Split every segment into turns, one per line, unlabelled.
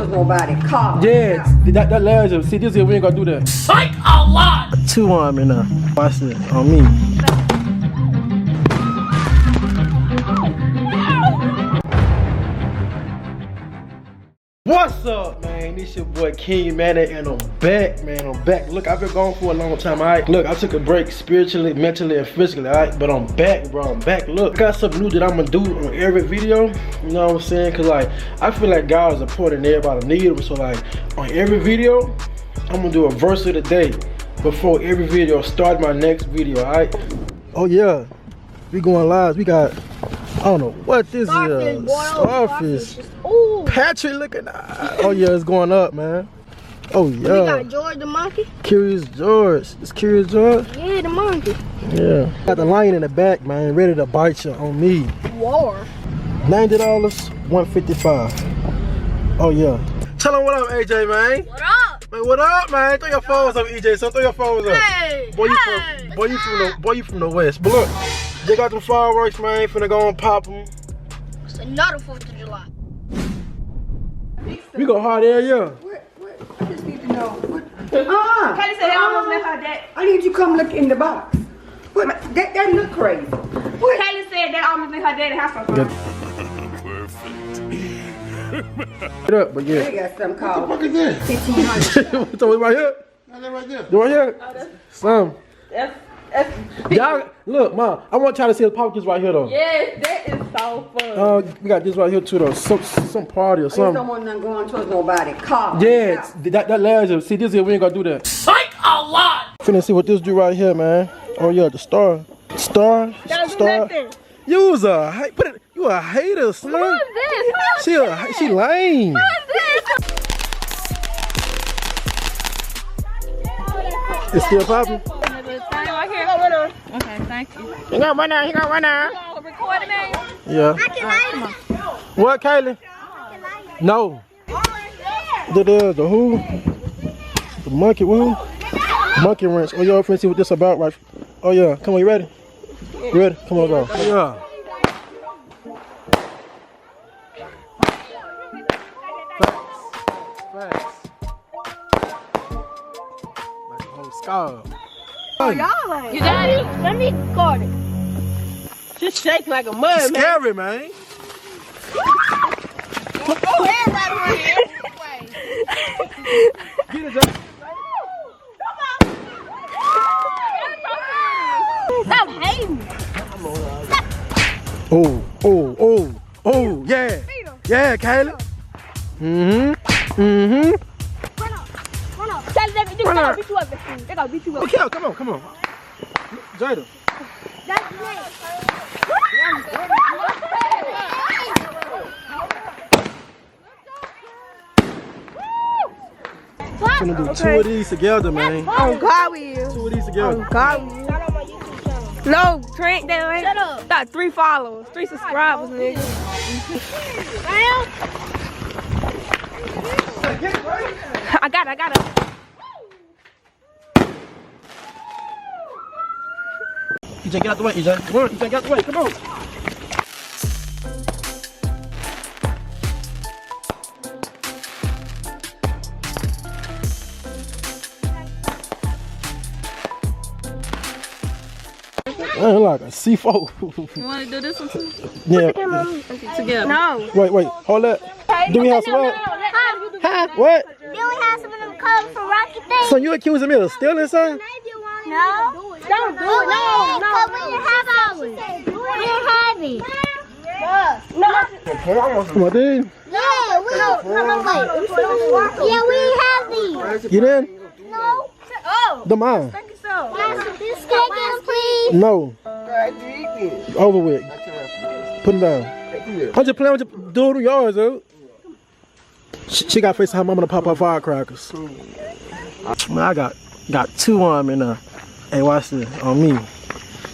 towards nobody. Car.
Yeah, that last. See, this here, we ain't gonna do that.
Psych a lot!
2 arm in there. Watch this on me. What's up, man? This your boy King, man, and I'm back, man. I'm back. Look, I've been gone for a long time, alright? Look, I took a break spiritually, mentally, and physically, alright? But I'm back, bro. I'm back. Look, I got something new that I'm gonna do on every video. You know what I'm saying? Cause like, I feel like God is important and everybody need him. So like, on every video, I'm gonna do a verse of the day before every video. Start my next video, alright? Oh yeah, we going live. We got, I don't know what this is. Starfish.
Ooh.
Patrick looking. Oh yeah, it's going up, man. Oh yeah.
We got George the monkey.
Curious George. It's Curious George.
Yeah, the monkey.
Yeah. Got the lion in the back, man, ready to bite you on me.
War.
$90, $155. Oh yeah. Tell him what up, AJ, man.
What up?
Man, what up, man? Throw your phones up, EJ. So throw your phones up.
Hey.
Boy, you from the west. But look, they got them fireworks, man. Finna go and pop them.
It's another 4th of July.
We go hard there, yeah.
What? I just need to know. What?
Kelly said they almost left her dead.
I need you to come look in the box. What? That look crazy. What?
Kelly said they almost left her dead in hospital.
Get up, but yeah.
They got something called
What is this?
1500.
So right here?
That right there.
You right here? Some.
That's
Y'all, look, Mom, I want y'all to see the pumpkins right here, though.
yes, that is so fun.
We got this right here, too, though. Some party or
I just
something.
don't want nothing going towards nobody. Car.
Yeah, that last. See, this here, we ain't gonna do that.
Psych a lot!
Finna see what this do right here, man. Oh, yeah, the star. Star. You a hater, son.
Who is this?
She lame. It's still popping?
Okay, thank you.
He got one now.
Recording me?
Yeah. What, Kaylee? No. The who? The monkey, who? Monkey wrench. Oh, y'all finna see what this about, right? Oh, yeah. Come on, you ready? You ready? Come on, go. Yeah. Facts. Like a whole scar.
You got it? Let me record it.
Just shake like a mud,
It's scary, man.
Oh, everybody right here.
Get it, Jack.
Stop hating.
Oh, yeah. Yeah, Kayla.
Run up. Kelly, they're gonna beat you up. They're gonna beat you up.
Okay, come on. Jada.
That's me.
Gonna do 2 of these together, man.
Oh, God, we is.
2 of these together.
God, we is. No, Trent, that
Shut up.
got 3 followers, 3 subscribers, nigga. I got it.
EJ, get out the way, EJ. Come on, EJ, get out the way. Come on. Man, like a C4.
You want to do this one too?
Yeah.
Together. No.
Wait, hold that. Do we have some what? Huh? What?
Then we have some of them colors from Rocky things.
So you accusing me of stealing something?
No. Don't do it. No. Because we didn't have ours. We didn't have it. No.
Come on, dude.
Yeah, we don't. Yeah, we didn't have these.
You did?
No. Oh.
The mine.
Thank you so. This cake, please.
No. Over with. Put him down. I'm just playing with your doodle yours, dude. She got face how I'm gonna pop her firecrackers. Man, I got 2 arm in there. Hey, watch this on me.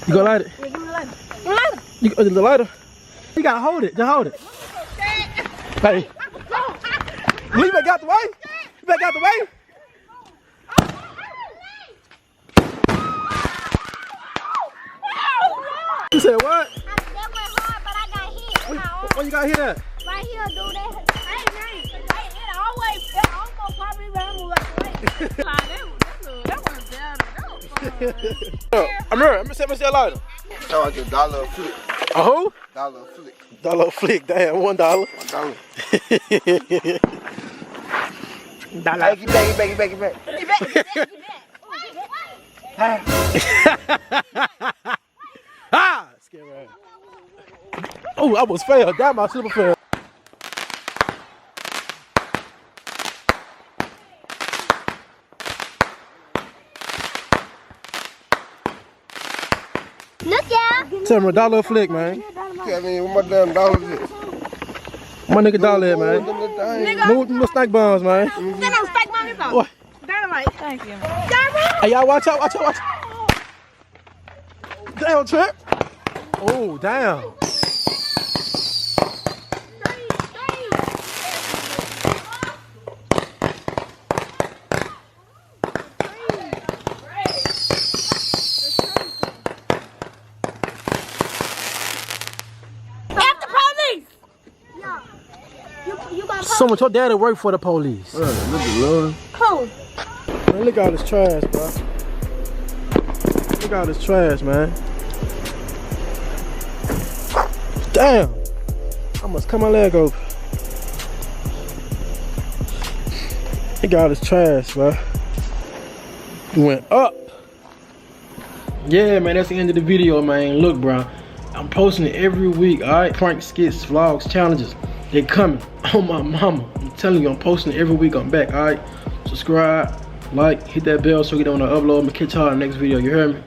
You gonna light it?
Give me the lighter.
You the lighter? You gotta hold it. Just hold it. Hey. Leave back out the way. Back out the way. You said what?
That went hard, but I got hit.
Where you got hit at?
Right here, dude. Hey, it always
I'm here. I'm gonna set myself lighter.
That was a dollar a flick.
A who?
Dollar a flick.
Dollar flick. Damn, $1.
$1.
Dollar.
Hey, get back.
Ah! Scared right. Oh, I almost failed. That my super fail.
Look, yeah.
Tell me $1 flick, man.
I mean, what my damn dollars is?
My nigga dollar here, man. No snack bombs, man.
Then I'm steak my hip
What?
Dynamite. Thank you.
Hey, y'all watch out. Damn, Trip. Oh, damn. So much your daddy work for the police.
Look at Lord.
Cool.
Man, look at all this trash, bro. Look at all this trash, man. Damn. I must cut my leg open. Look at all this trash, bro. It went up. Yeah, man, that's the end of the video, man. Look, bro. I'm posting it every week, alright? Prank skits, vlogs, challenges. They coming. Oh my mama. I'm telling you, I'm posting it every week. I'm back, alright? Subscribe, like, hit that bell so you don't want to upload. I'm gonna catch y'all in the next video. You heard me?